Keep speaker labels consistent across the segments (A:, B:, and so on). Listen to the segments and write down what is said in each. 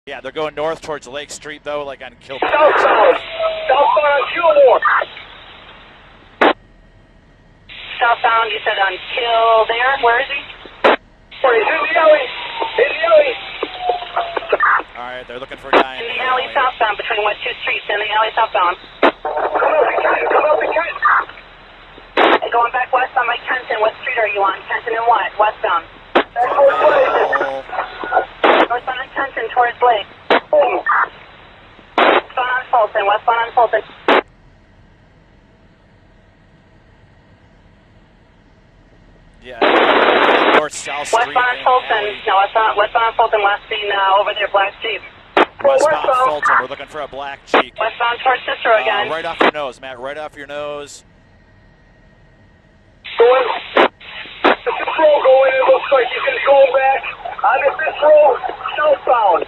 A: Yeah, they're going north towards Lake Street, though, like on Kilbourne.
B: Southbound on Kilbourne.
C: Southbound, you said on Kildare. Where is he?
B: He's in the alley. In the alley.
A: All right, they're looking for a guy
C: In the alley southbound, between what two streets? In the alley southbound.
B: Come up and
C: And going back west on Lake Kenton, what street are you on? Kenton and what? Westbound. Northbound on Kenton towards Lake. Westbound on Fulton. Westbound on Fulton.
A: Yeah, north-south street.
C: Westbound on Fulton. No, westbound on Fulton. Last seen over there, black Jeep.
A: Westbound Fulton. We're looking for a black Jeep.
C: Westbound towards Cicero again.
A: Right off your nose, Matt. Right off your nose.
B: Going. Cicero going. It looks like he's going to be going back on the Cicero southbound.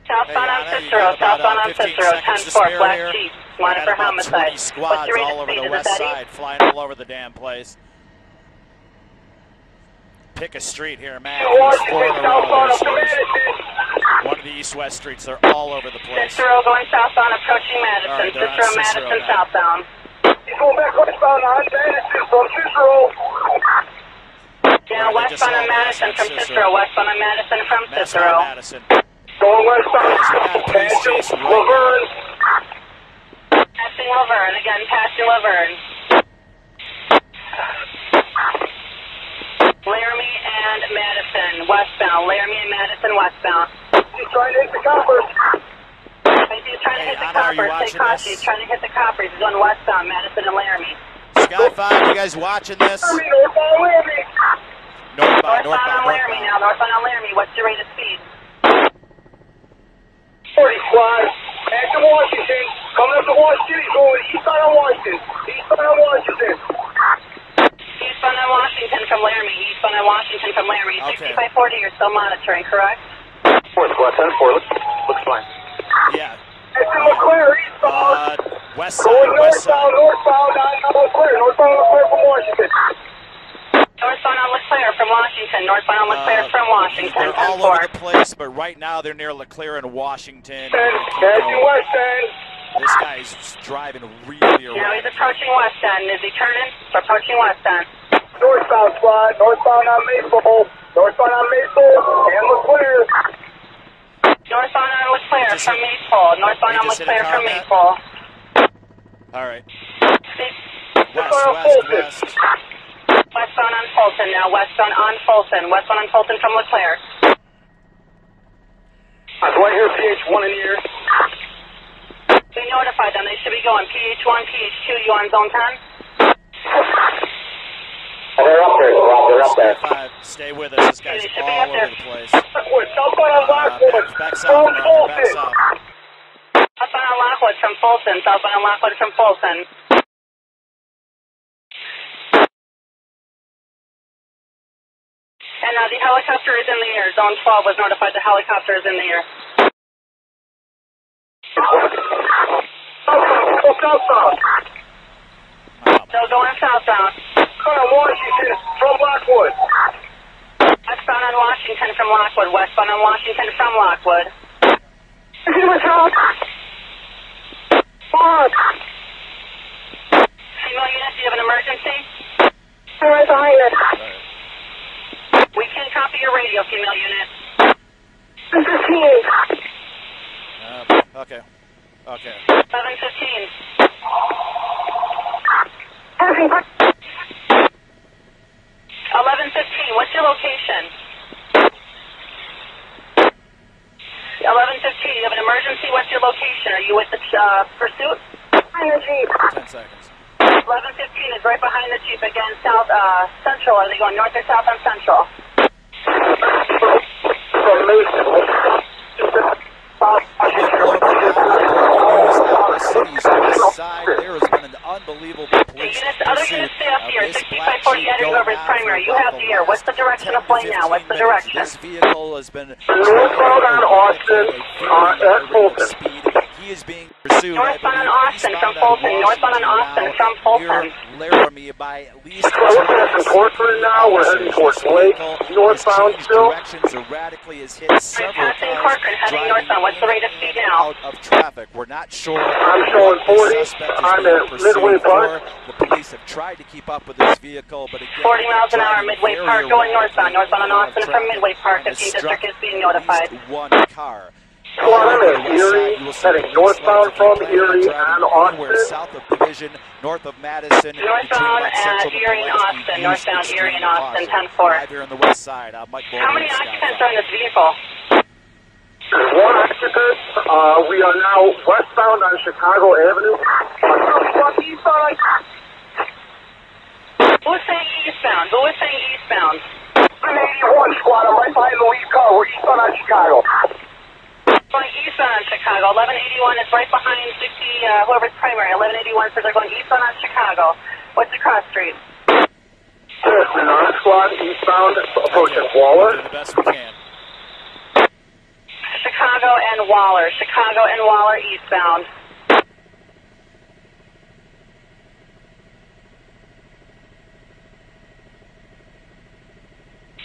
C: Southbound on Cicero. Southbound on Cicero. 10-4, black Jeep. Wanted for homicide. What's your rate
A: all
C: of
A: over
C: speed?
A: the
C: Is it
A: west
C: that
A: side, flying all over the damn place. Pick a street here, Matt. One of the east-west streets. They're all over the place.
C: Cicero going southbound, approaching Madison.
A: Right,
C: Cicero, Madison,
A: now.
C: southbound.
B: He's going back westbound on Madison from Cicero.
C: Down westbound on Madison from Cicero. Westbound on Madison from Cicero.
B: Going westbound. Passing Laverne.
C: Passing Laverne. Again, passing Laverne. Laramie and Madison, westbound. Laramie and Madison, westbound.
B: He's trying to hit the coppers.
C: He's trying to hit the coppers. Stay cautious. He's trying to hit the coppers. He's going westbound, Madison and Laramie.
A: Sky 5, you guys watching this?
B: Northbound Laramie.
A: Northbound
C: on Laramie now. Northbound on Laramie. What's your rate of speed?
B: 40 squad. Back to Washington. Coming up to Washington. He's going eastbound on Washington. Eastbound on Washington.
C: Eastbound on Washington from Laramie. Eastbound on Washington from Laramie.
A: Okay.
C: 6540, you're still monitoring, correct?
B: 4 squad 10-4. Looks fine.
A: Yeah.
B: It's in LeClaire, eastbound.
A: West
B: Going
A: side,
B: northbound on LeClaire. Northbound on LeClaire from Washington.
C: Northbound on LeClaire from Washington. Northbound on LeClaire from Washington.
A: They're all over the place, but right now they're near LeClaire and Washington.
B: Passing West End.
A: This guy's driving really around.
C: Now he's approaching West End. Is he turning? He's approaching West End.
B: Northbound squad. Northbound on Maple. Northbound on Maple and LeClaire.
C: Northbound on LeClaire from Maple. Northbound on LeClaire from Maple.
A: All right.
B: West.
C: Westbound on Fulton now. Westbound on Fulton. Westbound on Fulton from LeClaire.
B: Do I hear PH1 in the air?
C: We notified them. They should be going PH1, PH2. You on zone 10?
B: They're up there, Rob. They're up there.
A: 5, stay with us. This guy's all over the place.
B: Southbound on Lockwood.
A: Back south. Back south.
C: Southbound on Lockwood from Fulton. Southbound on Lockwood from Fulton. And the helicopter is in the air. Zone 12 was notified the helicopter is in the air.
B: Southbound.
C: Still going southbound.
B: Washington from Lockwood.
C: Westbound on Washington from Lockwood. Westbound on Washington from Lockwood. Female unit, do you have an emergency?
B: Right behind us.
C: We can copy your radio, female unit.
B: 15.
A: Okay.
C: 715. 1115, what's your location? 1115, you have an emergency, what's your location? Are you with the pursuit?
A: 10 seconds.
C: 1115 is right behind the Jeep again, south, central. Are they going north or south on central?
A: City's west side, there has been an unbelievable police
C: Other units stay up here. 6540 heading over his primary. You have the air. What's the direction of play now? What's the direction?
A: This vehicle has been
B: northbound on Austin at Fulton.
A: speed. he is being pursued.
C: Northbound on Austin from Fulton. Northbound on Austin from Fulton.
A: Laramie by at least.
B: We're looking at some Corcoran now. We're heading towards Lake. Northbound still.
A: Directions erratically has hit several
C: Passing
A: cars
C: Corcoran, heading
A: driving
C: northbound. What's the rate of
A: in
C: speed
A: and
C: now?
A: out of traffic. We're not sure.
B: I'm showing
A: what the
B: 40.
A: suspect is
B: I'm
A: being
B: at
A: pursued
B: Midway
A: for.
B: Park.
A: The police have tried to keep up with this vehicle, but again,
C: 40 miles an hour,
A: driving
C: Midway
A: very
C: Park, going
A: erratically
C: northbound. Northbound on
A: in and out of
C: Austin from
A: traffic,
C: Midway Park.
A: and has
C: 15th
A: struck
C: District is being
A: at
C: notified.
A: least one car.
B: Well, I'm at Erie, heading northbound from Erie and Austin.
A: South of Division, north of Madison.
C: Northbound at Erie and Austin. Northbound Erie and Austin, 10-4.
A: Live here on the west side. Mike
C: How many occupants are in this vehicle?
B: There's one occupant. We are now westbound on Chicago Avenue.
C: Who's saying eastbound? Who is saying eastbound?
B: 81 squad. I'm right behind the lead car. We're eastbound on Chicago.
C: Going eastbound on Chicago. 1181 is right behind 60, whoever's primary. 1181 says they're going eastbound on Chicago. What's the cross street?
B: There's the non-squad eastbound approaching Waller.
A: Do the best we can.
C: Chicago and Waller. Chicago and Waller eastbound.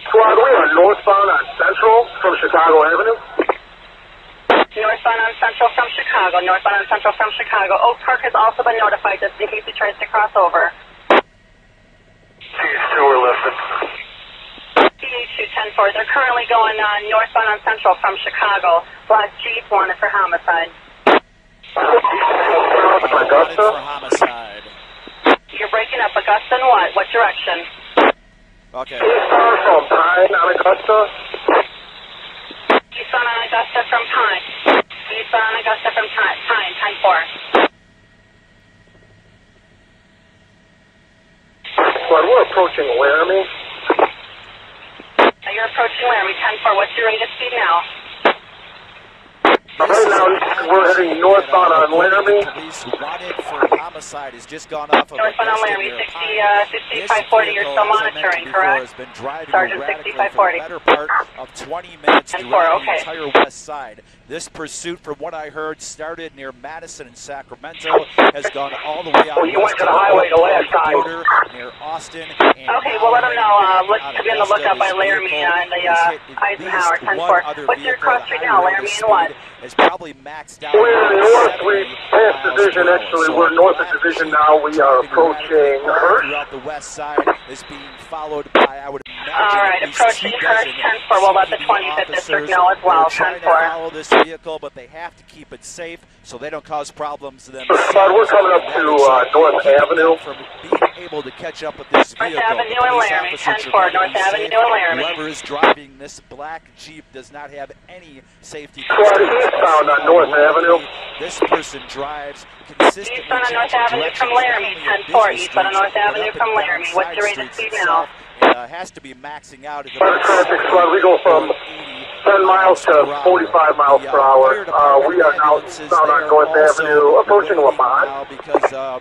B: Squad, we are northbound on Central from Chicago Avenue.
C: Northbound on Central from Chicago. Northbound on Central from Chicago. Oak Park has also been notified just in case he tries to cross over.
B: These two are listening.
C: PH2 10-4. They're currently going northbound on Central from Chicago. Black Jeep wanted for homicide.
A: Wanted for homicide.
C: You're breaking up. Augusta and what? What direction?
A: Okay.
B: Eastbound from Pine on Augusta.
C: Eastbound on Augusta from Pine. Eastbound on Augusta from Pine. 10-4.
B: Squad, we're approaching Laramie.
C: You're approaching Laramie. 10-4. What's your rate of speed now?
B: Right now, we're heading northbound on Laramie.
A: Police wanted for homicide has just gone off of
C: Northbound on Laramie, 6540. You're still monitoring, correct?
A: Has been driving
C: Sergeant,
A: erratically
C: 6540.
A: for the better part of 20 minutes
C: 10-4,
A: throughout the
C: okay.
A: entire west side. This pursuit, from what I heard, started near Madison and Sacramento, has gone all the way out.
B: Oh, you went to the highway the last time.
A: Border, near Austin. And
C: Okay, well, let them know. Look
A: out
C: to
A: of
C: be on the
A: Augusta.
C: lookout by
A: This
C: Laramie
A: vehicle
C: and the
A: has hit at
C: Eisenhower,
A: least
C: 10-4.
A: one other
C: What's your
A: vehicle.
C: cross
A: The
C: street
A: high
C: now,
A: rate of
C: Laramie and
A: speed
C: what?
A: is probably maxed out.
B: We're in the north. We
A: 70
B: passed
A: miles
B: Division,
A: per hour.
B: actually.
A: So
B: We're north of
A: Black
B: Division
A: Jeep
B: now. We are
A: driving
B: approaching
A: erratically all
B: Hurst.
A: throughout the west side is being followed by, I would imagine,
C: All right,
A: at least
C: approaching
A: 2
C: Hurst,
A: dozen
C: 10-4. We'll let the
A: CPD
C: 25th District
A: officers.
C: know as well,
A: They're trying to
C: 10-4.
A: follow this vehicle, but they have to keep it safe so they don't cause problems to themselves.
B: Squad, we're coming up
A: And
B: to
A: that is
B: North
A: keeping
B: Avenue.
A: them from being able to catch up with this
C: North
A: vehicle.
C: Avenue
A: The
C: and
A: police
C: Laramie,
A: officers are
C: 10-4.
A: trying to
C: North
A: be
C: Avenue
A: safe.
C: and Laramie.
A: Whoever is driving this black Jeep does not have any safety
B: Squad,
A: concerns.
B: eastbound on North Avenue.
A: This person drives consistently.
C: Eastbound on North
A: changing
C: Avenue from
A: directions,
C: Laramie,
A: not only in
C: 10-4.
A: busy
C: Eastbound on
A: streets,
C: North
A: but
C: Avenue
A: up
C: from
A: and down
C: Laramie. What's your
A: side
C: rate of
A: streets
C: speed now?
A: itself. It has to be maxing out at about
B: Traffic Squad, we go from 10 miles to 45 miles per hour. We are now eastbound on North Avenue, approaching Lamont.
A: Because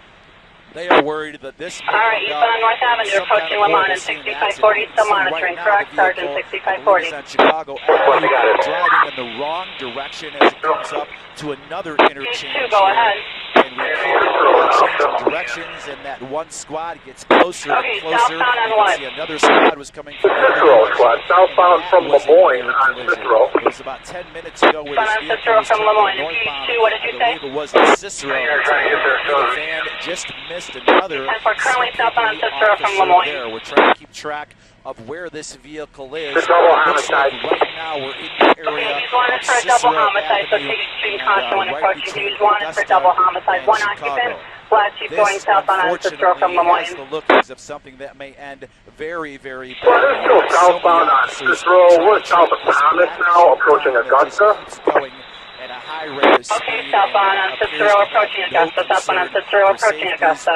A: they are worried that this may
C: All right,
A: end
C: eastbound on North
A: up
C: Avenue,
A: some kind
C: approaching
A: of
C: Lamont and
A: horrible scene
C: 6540,
A: accident.
C: still
A: Right
C: monitoring,
A: now,
C: correct,
A: the
C: Sergeant,
A: vehicle,
C: 6540.
A: I believe it's on Chicago Avenue,
B: got it.
A: driving in the wrong direction as it comes up to another interchange.
C: Two, go
A: here.
C: ahead.
A: And we keep changing directions, and that one squad gets closer
C: Okay,
A: and closer.
C: southbound on
A: You
C: what?
A: can see another squad was coming from the other
B: Cicero
A: direction.
B: Squad, southbound
A: And
B: from
A: that was a
B: Lemoyne
A: near
B: on
A: collision.
B: Cicero.
A: It was about 10 minutes ago where
C: Southbound
A: this vehicle
C: Cicero
A: was
C: from
A: turning
C: Lemoyne.
A: northbound.
C: P2, what did you
A: I
C: say?
A: believe it was in Cicero.
B: You're trying to get there soon.
A: The van just missed another
C: And we're currently
A: CPD
C: southbound Cicero from
A: officer
C: Lemoyne.
A: there. We're trying to keep track of where this vehicle is.
B: It's a double
A: Looks like
B: homicide.
A: right now we're in the area
C: Okay, he's wanted
A: of
C: for a double
A: Cicero
C: homicide, so
A: Avenue
C: take extreme
A: and,
C: caution when
A: right
C: approaching.
A: between
C: He's wanted for
A: Augusta
C: double homicide.
A: and
C: One
A: Chicago.
C: occupant, black Jeep going
A: This,
C: southbound on Cicero from
A: unfortunately, has
C: Lemoyne.
A: the lookings of something that may end very, very badly.
B: Well, this is still southbound on Cicero. We're south of Thomas now, approaching Augusta.
A: Keeps going at a high rate of speed.
C: Okay, southbound on
A: and appears
C: Cicero
A: to have
C: approaching
A: no
C: Augusta. Southbound on
A: concern
C: Cicero
A: for
C: approaching
A: safety.
C: Augusta.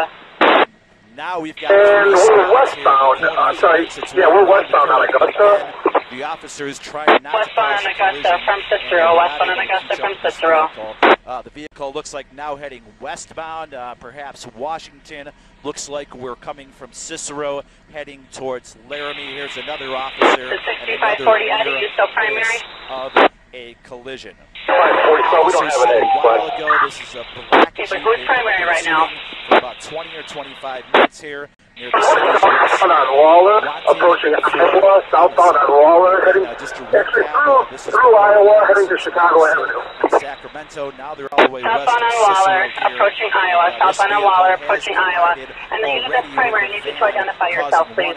A: Now we've got
B: And
A: three
B: we're
A: spots here.
B: westbound.
A: The corner
B: I'm sorry.
A: exits
B: Yeah,
A: one
B: we're
A: around
B: westbound
A: the
B: on
A: curve.
B: Augusta.
A: Again, the officers trying not
C: Westbound
A: to
C: on
A: cause a
C: Augusta
A: collision,
C: from
A: and
C: Cicero.
A: they're not
C: Westbound on
A: able to
C: Augusta
A: catch
C: from
A: up this
C: Cicero.
A: vehicle. The vehicle looks like now heading westbound, perhaps Washington. Looks like we're coming from Cicero, heading towards Laramie. Here's another officer.
C: The
A: and
C: 6540
A: another
C: Eddie, you still primary?
A: of a collision.
B: 540, we don't have an edge, but...
A: This is a black
C: Okay, but who's primary right now?
A: For about 20 or 25 minutes here near the city's west.
B: Southbound on Waller, approaching Iowa, southbound on Waller, heading through Iowa, heading to Chicago Avenue.
A: Sacramento, now they're all the way west
C: Southbound
A: of
C: on Waller,
A: Cicero
C: approaching Iowa. Southbound on Waller, approaching Iowa. And the unit that's primary needs you to identify yourself, please.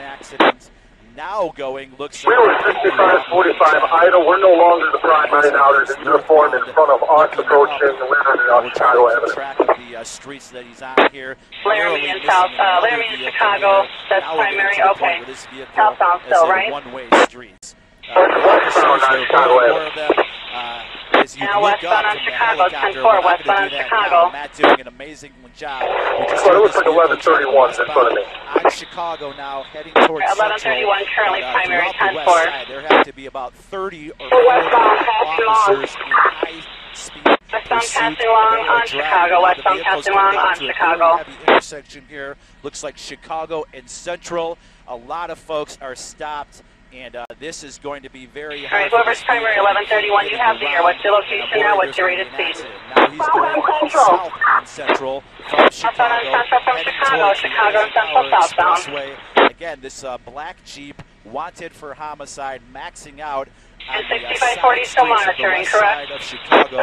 A: Now going, looks
B: We were 6545 idle. We're no longer the primary now. There's a uniform in front of us approaching Chicago Avenue.
A: Track of the streets that he's on here.
C: Laramie in Chicago, that's primary, okay. Southbound still, right?
A: One-way streets. As you look up from the helicopter,
C: westbound on Chicago.
A: Matt doing an amazing job.
B: Well, it looks like 1131 in front of me.
A: On Chicago now, heading towards
C: 1131 currently primary, 10-4.
A: There have to be about 30 or 40 officers in high speed.
C: Westbound passing along on Chicago, westbound passing along on Chicago.
A: Heavy intersection here. Looks like Chicago and Central. A lot of folks are stopped. And this is going to be very hard.
C: All right, whoever's primary 1131, you have the air. What's your location now? What's your rated speed?
A: Now he's going south on Central from Chicago.
C: Southbound on Central from Chicago. Chicago and Central southbound.
A: Expressway. Again, this black Jeep wanted for homicide, maxing out on
C: and
A: the
C: 6540 still monitoring, correct?
A: of Chicago.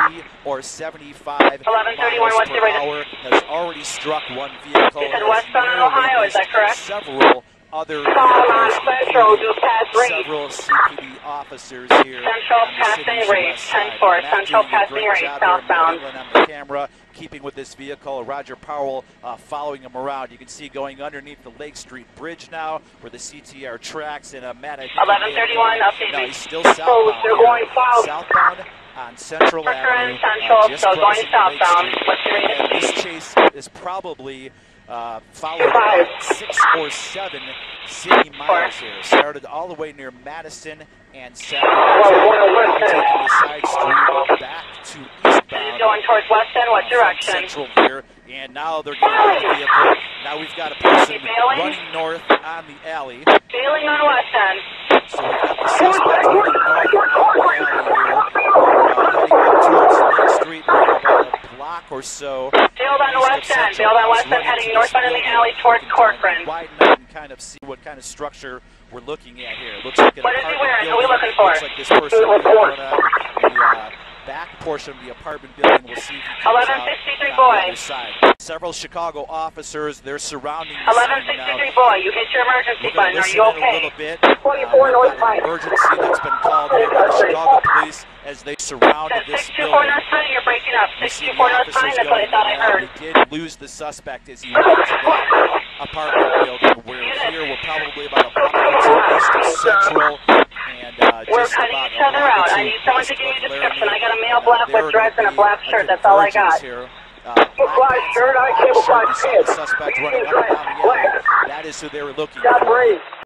A: 70 or 75
C: 1131, what's your rated?
A: hour, has already struck one vehicle.
C: You said westbound on Ohio, is that correct?
A: Several other
C: Central, do pass rate.
A: Several CPD officers here.
C: Central passing rate, 10-4. Central passing rate, southbound.
A: On the camera, keeping with this vehicle. Roger Powell following him around. You can see going underneath the Lake Street Bridge now, where the CTR tracks. And Matt,
C: 1131, update.
A: No, he's still southbound.
C: They're going south.
A: Southbound on Central Avenue.
C: Central,
A: just
C: so going
A: crossing
C: southbound.
A: Lake Street.
C: What's your rated
A: And this chase is probably followed by 6 or 7 city miles here. Started all the way near Madison and Sacramento, taking the side street back to eastbound.
C: Going towards Weston, what direction?
A: Central here, and now they're getting out of the vehicle. Now we've got a person running north on the alley.
C: Bailing on Weston.
A: So we've got the suspect running north on the alley here. Heading up towards Lake Street, about a block or so.
C: Bailed on Weston, heading northbound in the alley towards Corcoran.
A: Widen out and kind of see what kind of structure we're looking at here. Looks like an
C: what is he
A: apartment
C: wearing?
A: building.
C: Who are we looking for?
A: Looks like this person will be on the back portion of the apartment building. We'll see if he comes
C: 1163
A: out
C: boy.
A: on the other side. Several Chicago officers, they're surrounding the scene
C: 1163 boy, you hit your emergency button. Are you okay?
A: A little bit. 24 North Pine. Emergency that's been called in by the Chicago police as they surround this
C: 624
A: building.
C: North Pine, you're breaking up. 624 North Pine, that's what I thought I heard.
A: We did lose the suspect as he went to that apartment building. We're here, we're probably about a block or two east of Central. And
C: we're cutting each other out. I need someone to give me a description. I got a male black with dreads and a black shirt. That's all I got.
B: Black shirt, I came across
A: Suspect running up and down the alley. That is who they were looking for.